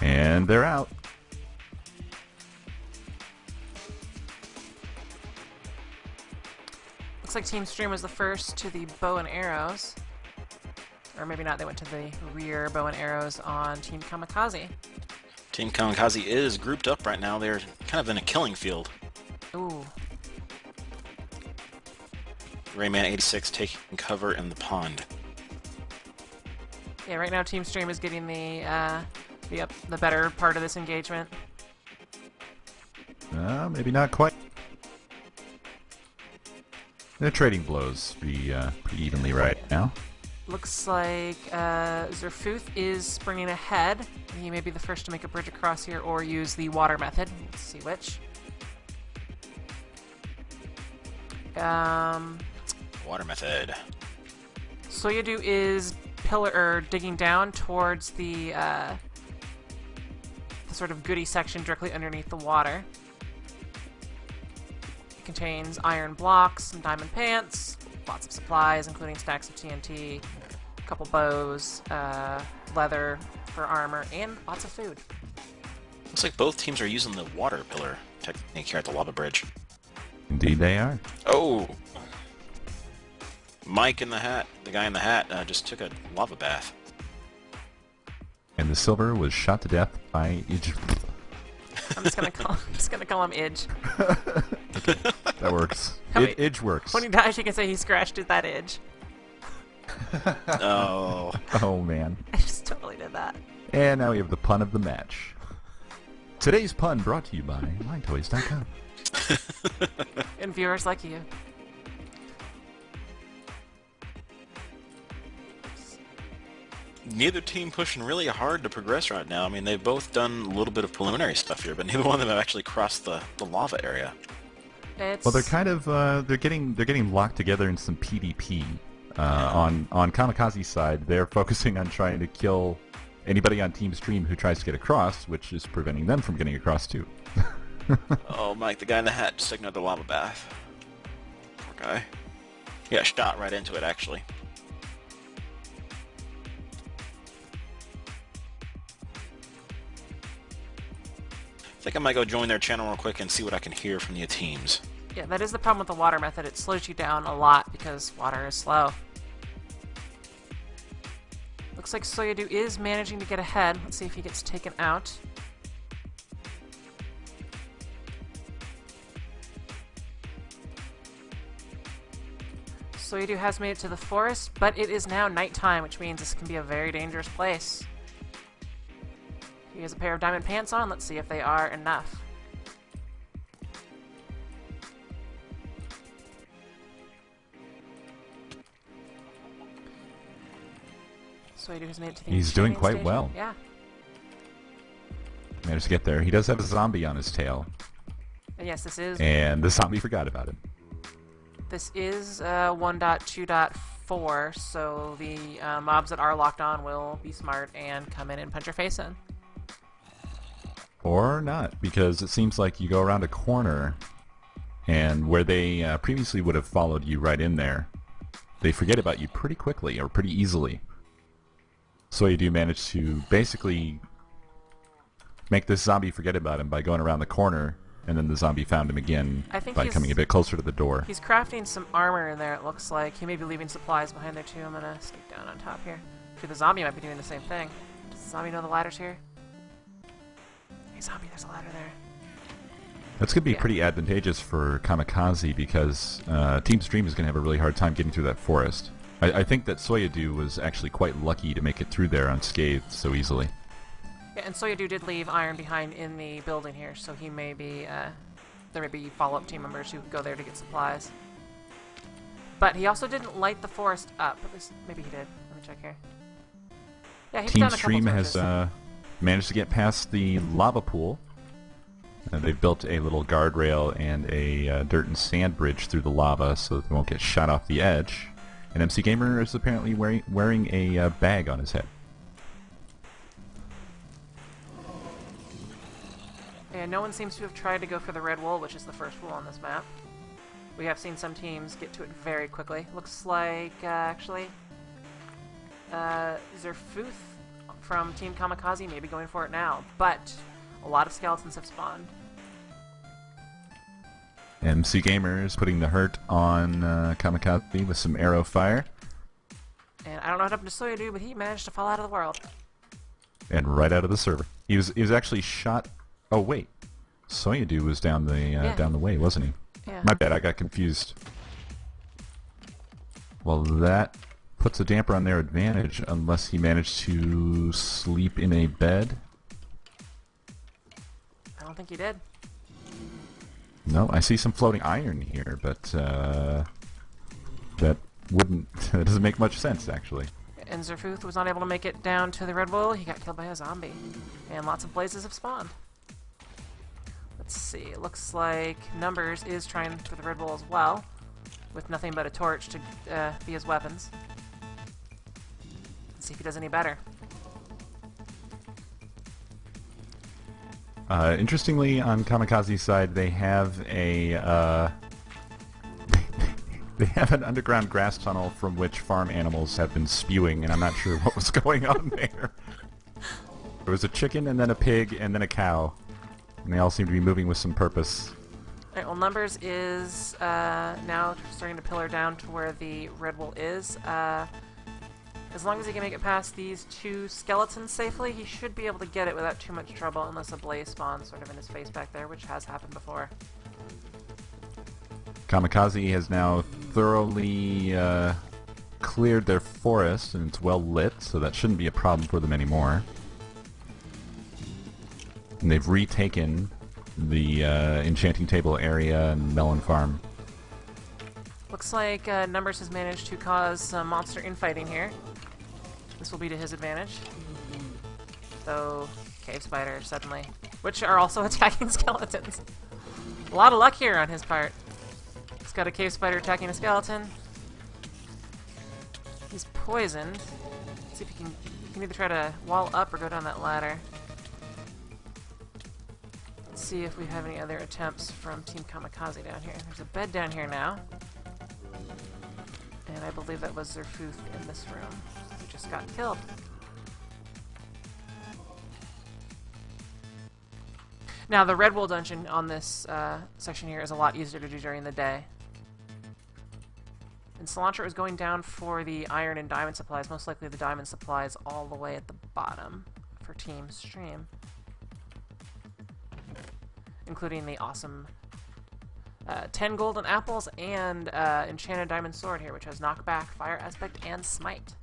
And they're out. Looks like Team Stream was the first to the bow and arrows. Or maybe not, they went to the rear bow and arrows on Team Kamikaze. Team Kamikaze is grouped up right now. They're kind of in a killing field. Ooh. Rayman 86 taking cover in the pond. Yeah, right now Team Stream is getting the better part of this engagement. Maybe not quite. They're trading blows pretty evenly right now. Looks like Zerfuth is springing ahead. He may be the first to make a bridge across here or use the water method. Let's see which. Water method. Soyadu is digging down towards the sort of goodie section directly underneath the water. It contains iron blocks, some diamond pants, lots of supplies, including stacks of TNT, a couple bows, leather for armor, and lots of food. Looks like both teams are using the water pillar technique here at the lava bridge. Indeed they are. Oh! Mike in the hat, the guy in the hat, just took a lava bath. And the silver was shot to death by Idge. I'm just gonna call him Idge. That works. Idge works. When he dies, you can say he scratched at that Idge. Oh. Oh man. I just totally did that. And now we have the pun of the match. Today's pun brought to you by MyToys.com. And viewers like you. Neither team pushing really hard to progress right now. I mean, they've both done a little bit of preliminary stuff here, but neither one of them have actually crossed the lava area. Well, they're kind of they're getting locked together in some PvP. On Kamikaze's side, they're focusing on trying to kill anybody on Team Stream who tries to get across, which is preventing them from getting across too. Oh, Mike, the guy in the hat just took another lava bath. Poor guy. He got shot right into it, actually. I think I might go join their channel real quick and see what I can hear from the teams. Yeah, that is the problem with the water method. It slows you down a lot because water is slow. Looks like Soyadu is managing to get ahead. Let's see if he gets taken out. Soyadu has made it to the forest, but it is now nighttime, which means this can be a very dangerous place. He has a pair of diamond pants on. Let's see if they are enough. Soyadu has made it to the He's doing quite station. well. Yeah. Managed to get there. He does have a zombie on his tail. And yes, this is... And the zombie forgot about him. This is 1.2.4, so the mobs that are locked on will be smart and come in and punch your face in. Or not, because it seems like you go around a corner, and where they previously would have followed you right in there, they forget about you pretty quickly, or pretty easily. So you do manage to basically make this zombie forget about him by going around the corner, and then the zombie found him again by coming a bit closer to the door. He's crafting some armor in there, it looks like. He may be leaving supplies behind there, too. I'm going to stick down on top here. Actually, the zombie might be doing the same thing. Does the zombie know the ladder's here? Hey, zombie, there's a ladder there. That's going to be pretty advantageous for Kamikaze because Team Stream is going to have a really hard time getting through that forest. I think that Soyadu was actually quite lucky to make it through there unscathed so easily. Yeah, and Soyadu did leave iron behind in the building here, so he may be, there may be follow-up team members who go there to get supplies. But he also didn't light the forest up. At least, maybe he did. Let me check here. Yeah, he's Team done a couple Stream torches. has managed to get past the lava pool. They've built a little guardrail and a dirt and sand bridge through the lava so that they won't get shot off the edge. And MC Gamer is apparently wearing a bag on his head. And no one seems to have tried to go for the red wool, which is the first wool on this map. We have seen some teams get to it very quickly. Looks like, actually, Zerfuth from Team Kamikaze may be going for it now, but a lot of skeletons have spawned. MC Gamers putting the hurt on Kamikaze with some arrow fire. And I don't know what happened to Soyadu, but he managed to fall out of the world. And right out of the server. He was actually shot. Oh wait, Soyadu was down the way, wasn't he? Yeah. My bad, I got confused. Well, that puts a damper on their advantage unless he managed to sleep in a bed. I don't think he did. No, I see some floating iron here, but that that doesn't make much sense, actually. And Zerfuth was not able to make it down to the Red Bull. He got killed by a zombie. And lots of blazes have spawned. Let's see. It looks like Numbers is trying for the Red Bull as well, with nothing but a torch to be his weapons. Let's see if he does any better. Interestingly, on Kamikaze's side, they have a they have an underground grass tunnel from which farm animals have been spewing, and I'm not sure what was going on there. There was a chicken, and then a pig, and then a cow, and they all seem to be moving with some purpose. Alright, well, Numbers is now starting to pillar down to where the Red Bull is. As long as he can make it past these two skeletons safely, he should be able to get it without too much trouble, unless a blaze spawns sort of in his face back there, which has happened before. Kamikaze has now thoroughly cleared their forest, and it's well lit, so that shouldn't be a problem for them anymore. And they've retaken the enchanting table area and melon farm. Looks like Numbers has managed to cause some monster infighting here. This will be to his advantage. Though, cave spider suddenly, which are also attacking skeletons. A lot of luck here on his part. He's got a cave spider attacking a skeleton. He's poisoned. Let's see if he can either try to wall up or go down that ladder. Let's see if we have any other attempts from Team Kamikaze down here. There's a bed down here now. And I believe that was Zerfuth in this room, who just got killed. Now, the Red Bull dungeon on this section here is a lot easier to do during the day. And Cilantro is going down for the iron and diamond supplies. Most likely the diamond supplies all the way at the bottom for Team Stream. Including the awesome 10 golden apples and enchanted diamond sword here, which has knockback, fire aspect, and smite.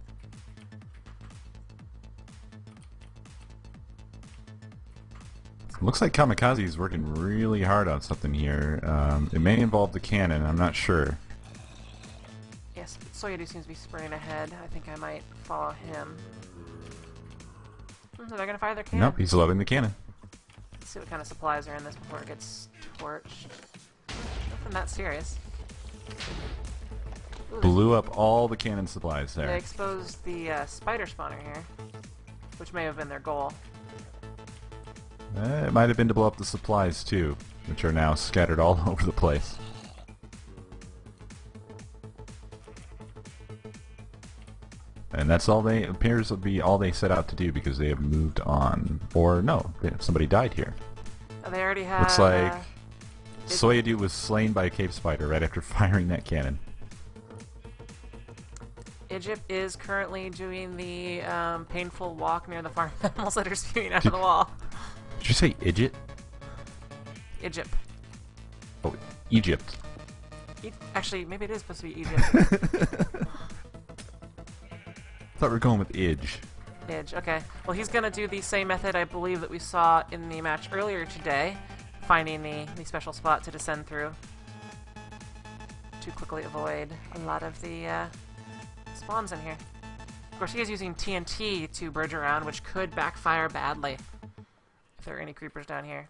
Looks like Kamikaze is working really hard on something here. It may involve the cannon, I'm not sure. Yes, Soyadu seems to be sprinting ahead. I think I might follow him. Are they going to fire their cannon? Nope, he's loading the cannon. Let's see what kind of supplies are in this before it gets torched. Nothing that serious. Ooh, Blew up all the cannon supplies they there. exposed the spider spawner here, which may have been their goal. It might have been to blow up the supplies too, which are now scattered all over the place. And that's all they appears to be all they set out to do because they have moved on. Or no, somebody died here. Oh, they already have. Looks like Soyadu was slain by a cave spider right after firing that cannon. Egypt is currently doing the painful walk near the farm animals that are spewing out of the wall. Did you say Egypt? Egypt. Oh, Egypt. Actually, maybe it is supposed to be Egypt. Thought we were going with Idge. Edge, okay. Well, he's going to do the same method, I believe, that we saw in the match earlier today, finding the special spot to descend through to quickly avoid a lot of the spawns in here. Of course, he is using TNT to bridge around, which could backfire badly if there are any creepers down here.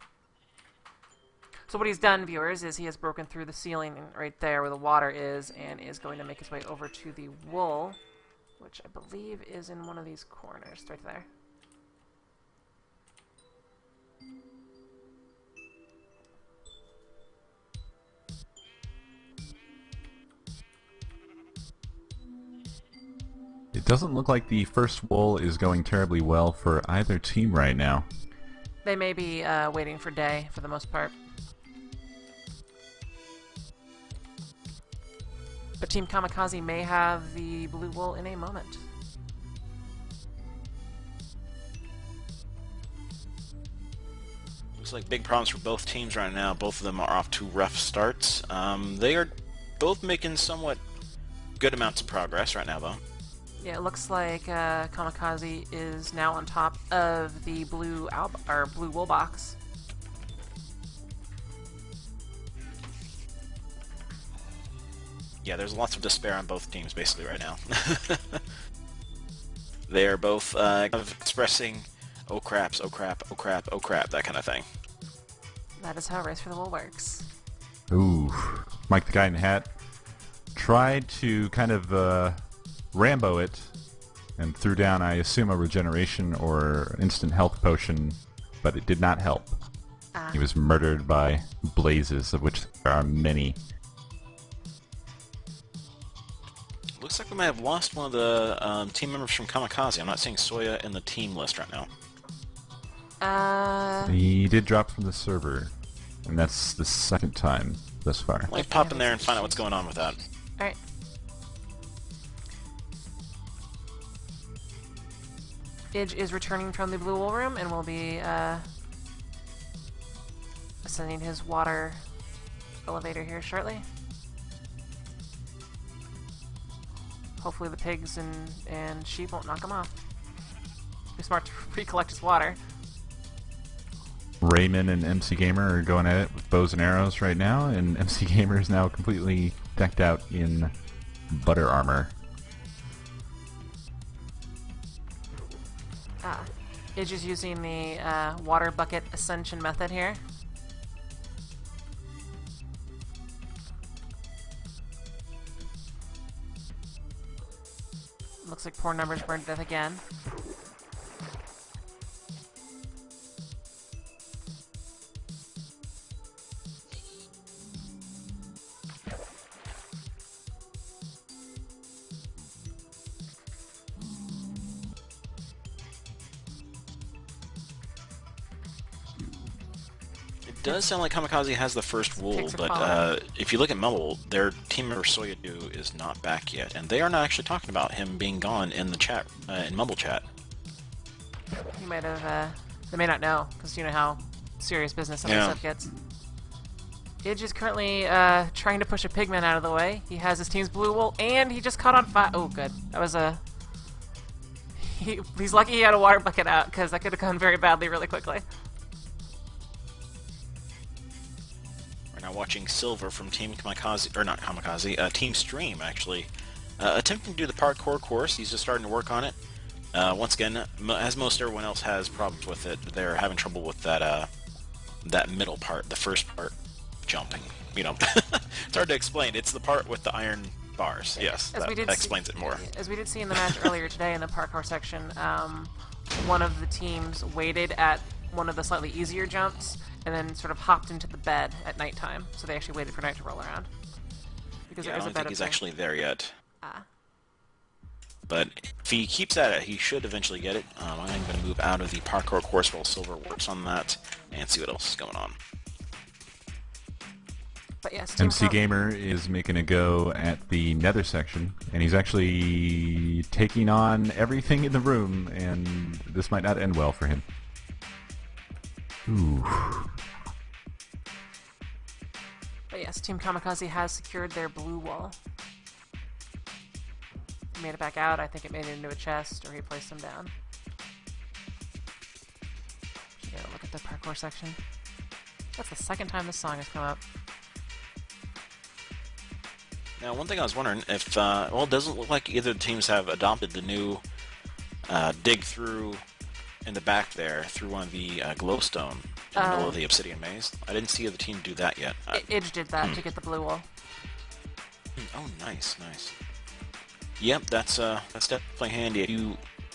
So what he's done, viewers, is he has broken through the ceiling right there where the water is and is going to make his way over to the wool, which I believe is in one of these corners, right there. It doesn't look like the first wool is going terribly well for either team right now. They may be waiting for day for the most part. But Team Kamikaze may have the blue wool in a moment. Looks like big problems for both teams right now. Both of them are off to rough starts. They are both making somewhat good amounts of progress right now, though. Yeah, it looks like Kamikaze is now on top of the blue blue wool box. Yeah, there's lots of despair on both teams basically right now. They are both kind of expressing, oh craps, oh crap, oh crap, oh crap, that kind of thing. That is how Race for the Wool works. Ooh. Mike the Guy in the Hat tried to kind of Rambo it and threw down, I assume, a regeneration or instant health potion, but it did not help. He was murdered by blazes, of which there are many. Looks like we might have lost one of the team members from Kamikaze. I'm not seeing Soya in the team list right now. He did drop from the server, and that's the second time thus far. Let's pop in there and find out what's going on with that. Alright. Idge is returning from the blue wool room and will be ascending his water elevator here shortly. Hopefully the pigs and sheep won't knock him off. Be smart to recollect his water. Raymond and MC Gamer are going at it with bows and arrows right now, and MC Gamer is now completely decked out in butter armor. Idge is using the water bucket ascension method here. Looks like poor numbers burned to death again. It does sound like Kamikaze has the first wool, Pigs are but falling. if you look at Mumble, their team member Soyadu is not back yet, and they are not actually talking about him being gone in the chat, in Mumble chat. You might have, they may not know, because you know how serious business some of this stuff gets. Idge is currently trying to push a pigman out of the way. He has his team's blue wool, and he just caught on fire. Oh, good. That was a... He's lucky he had a water bucket out, because that could have gone very badly really quickly. We're now watching Silver from Team Kamikaze, or not Kamikaze, Team Stream, actually, attempting to do the parkour course. He's just starting to work on it. Once again, as most everyone else has problems with it, they're having trouble with that that middle part, the first part, jumping. You know, it's hard to explain. It's the part with the iron bars. Yes, that explains it more. As we did see in the match earlier today in the parkour section, one of the teams waited at one of the slightly easier jumps and then sort of hopped into the bed at nighttime. So they actually waited for night to roll around. Because Yeah, there I is a don't bed think he's up there. actually there yet. But if he keeps at it, he should eventually get it. I'm going to move out of the parkour course while Silver works on that and see what else is going on. But yes, Team MC Gamer is making a go at the nether section, and he's actually taking on everything in the room, and this might not end well for him. Ooh. But yes, Team Kamikaze has secured their blue wall. He made it back out. I think it made it into a chest, or he placed them down. Should get a look at the parkour section. That's the second time this song has come up. Now, one thing I was wondering if, well, it doesn't look like either of the teams have adopted the new dig through in the back there through one of the glowstone in the middle of the obsidian maze. I didn't see the team do that yet. Idge did that to get the blue wall. Oh, nice, nice. Yep, that's definitely handy. If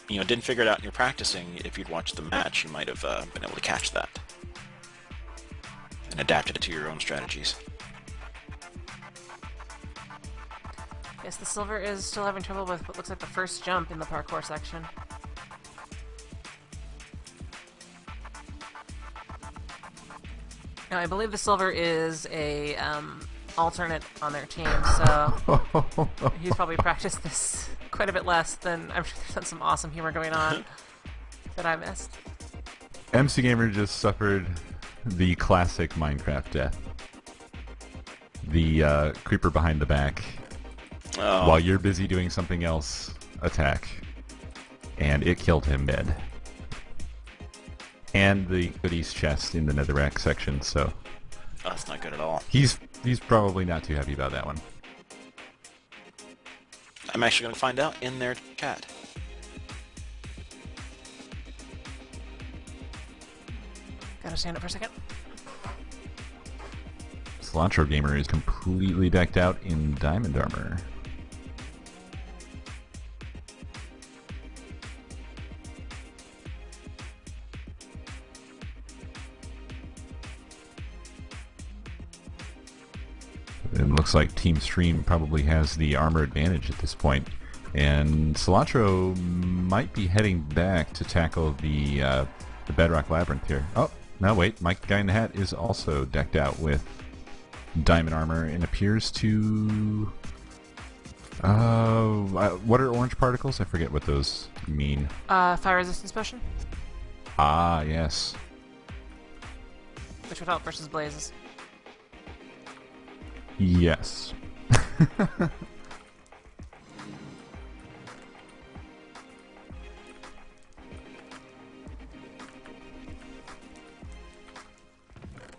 you didn't figure it out and you're practicing, if you'd watched the match, you might have been able to catch that and adapted it to your own strategies. Yes, the silver is still having trouble with what looks like the first jump in the parkour section. Now, I believe the silver is a alternate on their team, so he's probably practiced this quite a bit less than I'm sure. There's some awesome humor going on that I missed. MC Gamer just suffered the classic Minecraft death. The creeper behind the back, while you're busy doing something else, attack. And it killed him mid. And the goodies chest in the netherrack section, so... Oh, that's not good at all. He's probably not too happy about that one. I'm actually going to find out in their chat. Gotta stand up for a second. Cilantro Gamer is completely decked out in diamond armor. It looks like Team Stream probably has the armor advantage at this point, and Cilantro might be heading back to tackle the Bedrock Labyrinth here. Oh, no, wait, Mike the Guy in the Hat is also decked out with diamond armor and appears to... what are orange particles? I forget what those mean. Fire resistance potion, Ah, yes. which would help versus blazes. Yes.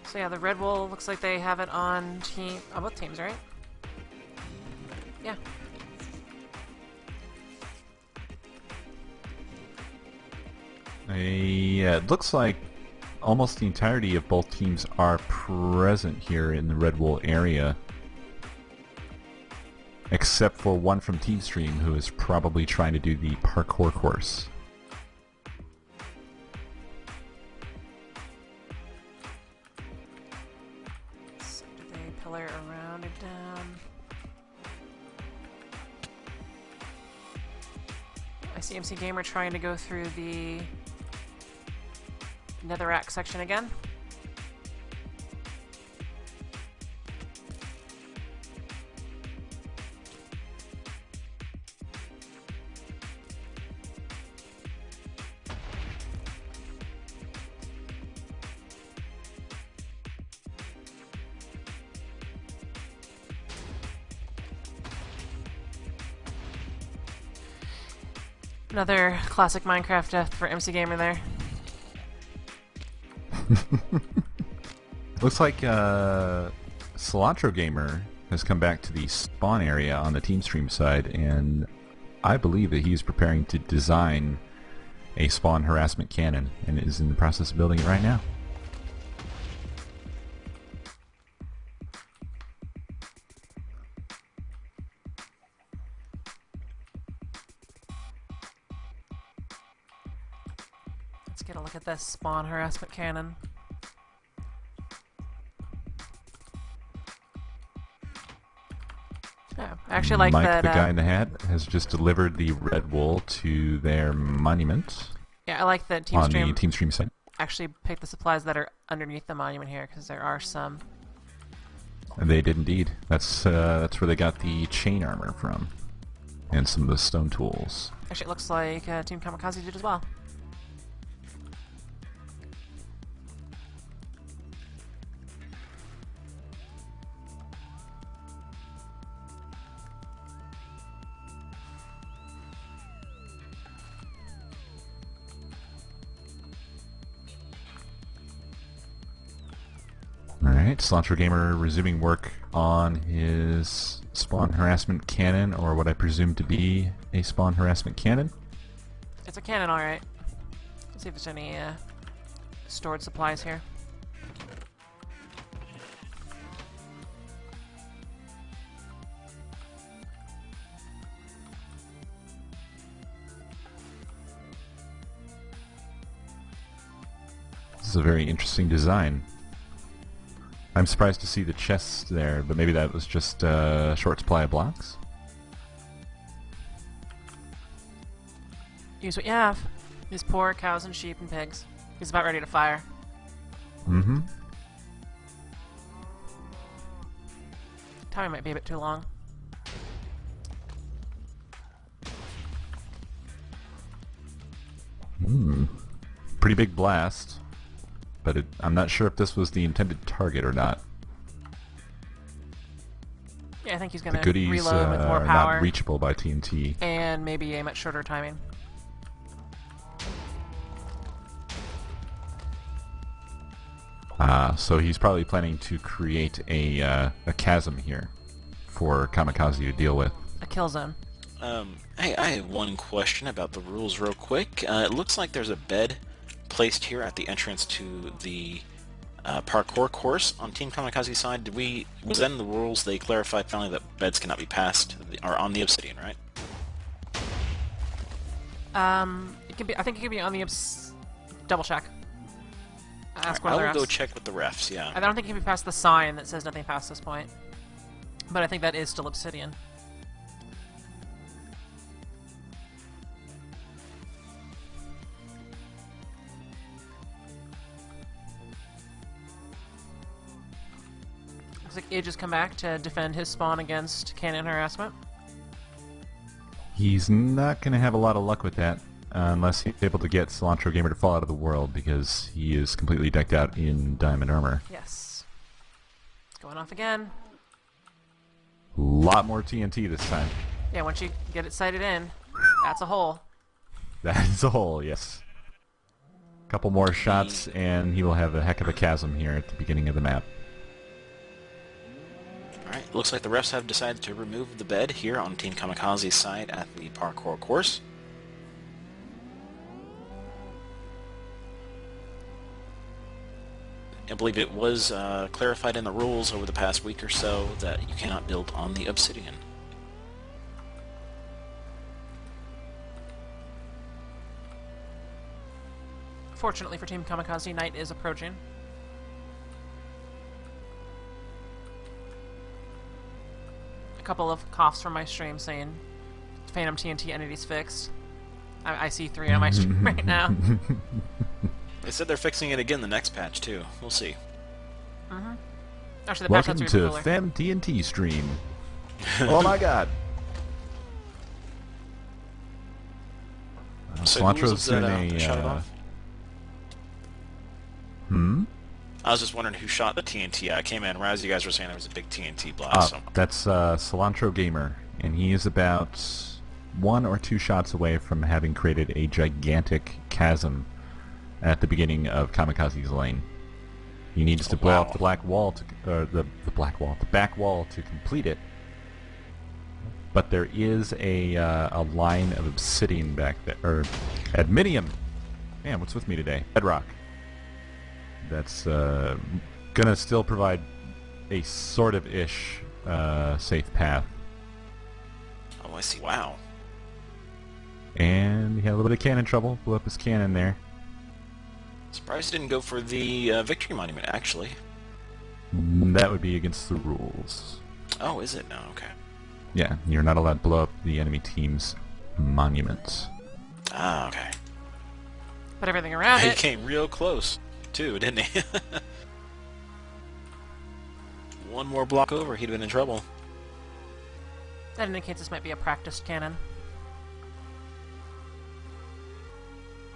So yeah, the red wool looks like they have it on both teams, right? Yeah. Yeah, it looks like almost the entirety of both teams are present here in the Red Wool area. Except for one from Team Stream who is probably trying to do the parkour course. So do they pillar around and down? I see MC Gamer trying to go through the netherrack section again. Another classic Minecraft death for MC Gamer there. Looks like Cilantro Gamer has come back to the spawn area on the Team Stream side, and I believe that he's preparing to design a spawn harassment cannon and is in the process of building it right now. Let's get a look at this spawn harassment cannon. Yeah, I actually like Mike that. the Guy in the Hat has just delivered the red wool to their monument Yeah, I like that Team on Stream the Team Stream site. actually picked the supplies that are underneath the monument here, because there are some. And they did indeed. That's where they got the chain armor from, and some of the stone tools. Actually, it looks like Team Kamikaze did as well. Alright, Cilantro Gamer resuming work on his spawn harassment cannon, or what I presume to be a spawn harassment cannon. It's a cannon, alright. Let's see if there's any stored supplies here. This is a very interesting design. I'm surprised to see the chests there, but maybe that was just a short supply of blocks? Use what you have. These poor cows and sheep and pigs. He's about ready to fire. Mm-hmm. Timing might be a bit too long. Pretty big blast, but I'm not sure if this was the intended target or not. Yeah, I think he's going The to goodies reload with more are power. not reachable by TNT. And maybe a much shorter timing. So he's probably planning to create a chasm here for Kamikaze to deal with. A kill zone. Hey, I have one question about the rules real quick. It looks like there's a bed placed here at the entrance to the parkour course on Team Kamikaze's side. Was that in the rules they clarified finally that beds cannot be passed or on the obsidian, right? It could be. I think it could be on the double check. Ask one I of the will refs. go check with the refs, yeah. I don't think it can be past the sign that says nothing past this point. But I think that is still obsidian. Looks like Age has come back to defend his spawn against cannon harassment. He's not going to have a lot of luck with that unless he's able to get Cilantro Gamer to fall out of the world because he is completely decked out in diamond armor. Yes. Going off again. A lot more TNT this time. Yeah, once you get it sighted in, that's a hole. That is a hole, yes. Couple more shots and he will have a heck of a chasm here at the beginning of the map. Alright, looks like the refs have decided to remove the bed here on Team Kamikaze's side at the parkour course. I believe it was clarified in the rules over the past week or so that you cannot build on the obsidian. Fortunately for Team Kamikaze, night is approaching. A couple of coughs from my stream saying Phantom TNT entities fixed. I see 3 on my stream right now. They said they're fixing it again the next patch too. We'll see. Actually, the patch Welcome notes are to cooler. Phantom TNT stream. Oh my god. So who was Cilantro's that, doing shot it a... off? I was just wondering who shot the TNT. I came in, as you guys were saying there was a big TNT blast. So. That's Cilantro Gamer, and he is about 1 or 2 shots away from having created a gigantic chasm at the beginning of Kamikaze's lane. He needs to blow up the black wall to the back wall to complete it. But there is a line of obsidian back there, or adminium. Man, what's with me today? Bedrock. That's gonna still provide a sort of ish safe path. Oh, I see. Wow. And he had a little bit of cannon trouble. Blew up his cannon there. Surprised he didn't go for the victory monument, actually. That would be against the rules. Oh, is it? No, okay. Yeah, you're not allowed to blow up the enemy team's monuments. Ah, okay. Put everything around He it. came real close, too, didn't he? One more block over, he'd been in trouble. That indicates this might be a practiced cannon.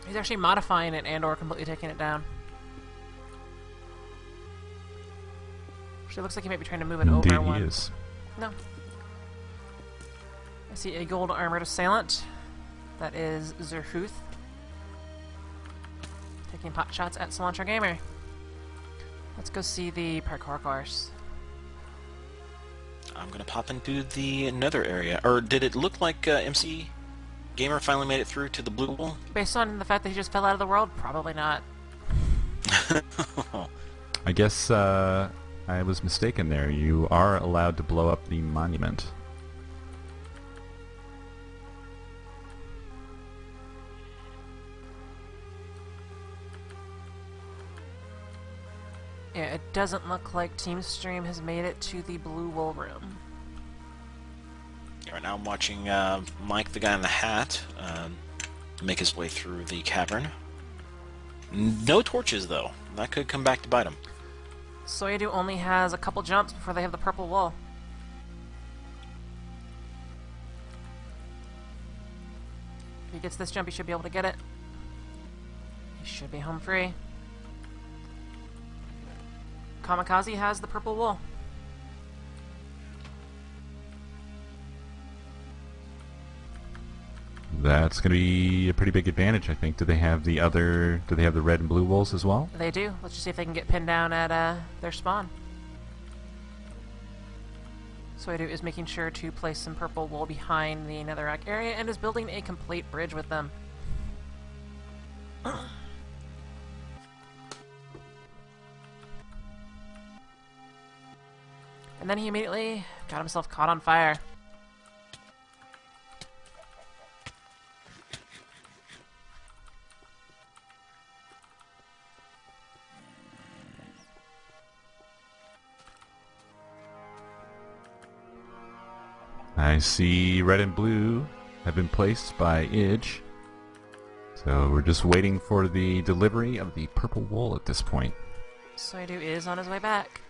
He's actually modifying it and/or completely taking it down. Actually, looks like he might be trying to move it Indeed over he one. is. No. I see a gold armored assailant. That is Zerhuth. Taking pot shots at Cilantro Gamer. Let's go see the parkour course. I'm gonna pop into the nether area. Or did it look like MC Gamer finally made it through to the blue wall? Based on the fact that he just fell out of the world, probably not. I guess I was mistaken there. You are allowed to blow up the monument. Yeah, it doesn't look like Team Stream has made it to the blue wool room. Right now I'm watching Mike, the guy in the hat, make his way through the cavern. No torches, though. That could come back to bite him. Soyadu only has a couple jumps before they have the purple wool. If he gets this jump, he should be able to get it. He should be home free. Kamikaze has the purple wool. That's going to be a pretty big advantage, I think. Do they have the red and blue wolves as well? They do. Let's just see if they can get pinned down at their spawn. Soyadu is making sure to place some purple wool behind the netherrack area and is building a complete bridge with them. And then he immediately got himself caught on fire. I see red and blue have been placed by Idge. So we're just waiting for the delivery of the purple wool at this point. Soyadu is on his way back.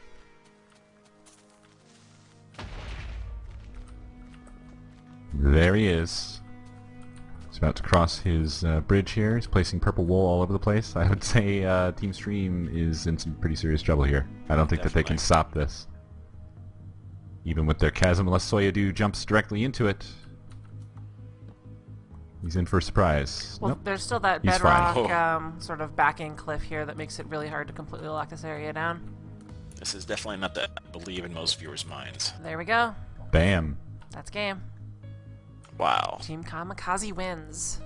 There he is. He's about to cross his bridge here. He's placing purple wool all over the place. I would say Team Stream is in some pretty serious trouble here. I don't think that they can stop this. Even with their chasm, unless Soyadu jumps directly into it. He's in for a surprise. Well, nope. There's still that He's fine. bedrock sort of backing cliff here that makes it really hard to completely lock this area down. This is definitely not that I believe in most viewers' minds. There we go. Bam. That's game. Wow. Team Kamikaze wins.